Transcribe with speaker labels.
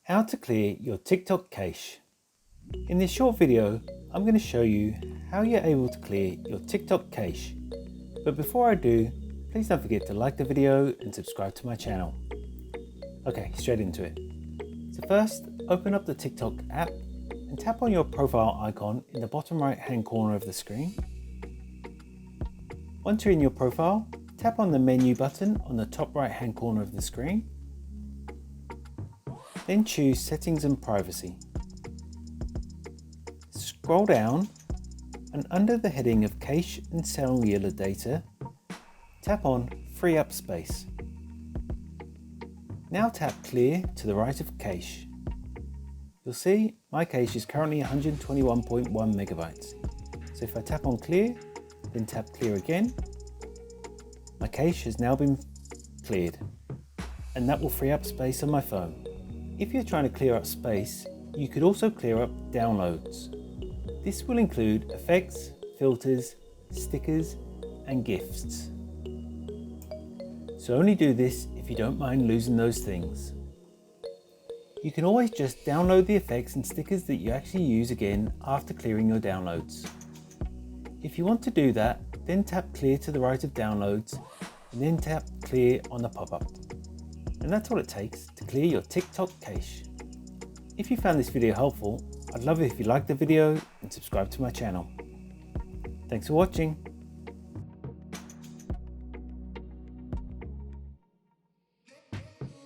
Speaker 1: How to clear your TikTok cache. In this short video, I'm going to show you how you're able to clear your TikTok cache. But before I do, please don't forget to like the video and subscribe to my channel. Okay, straight into it. So first, open up the TikTok app and tap on your profile icon in the bottom right hand corner of the screen. Once you're in your profile, tap on the menu button on the top right hand corner of the screen. Then choose Settings and Privacy. Scroll down and under the heading of Cache and Cellular Data, tap on Free Up Space. Now tap Clear to the right of Cache. You'll see my cache is currently 121.1 megabytes. So if I tap on Clear, then tap Clear again, my cache has now been cleared, and that will free up space on my phone. If you're trying to clear up space, you could also clear up downloads. This will include effects, filters, stickers, and gifts. So only do this if you don't mind losing those things. You can always just download the effects and stickers that you actually use again after clearing your downloads. If you want to do that, then tap Clear to the right of Downloads and then tap Clear on the pop-up. And that's all it takes to clear your TikTok cache. If you found this video helpful, I'd love it if you liked the video and subscribe to my channel. Thanks for watching.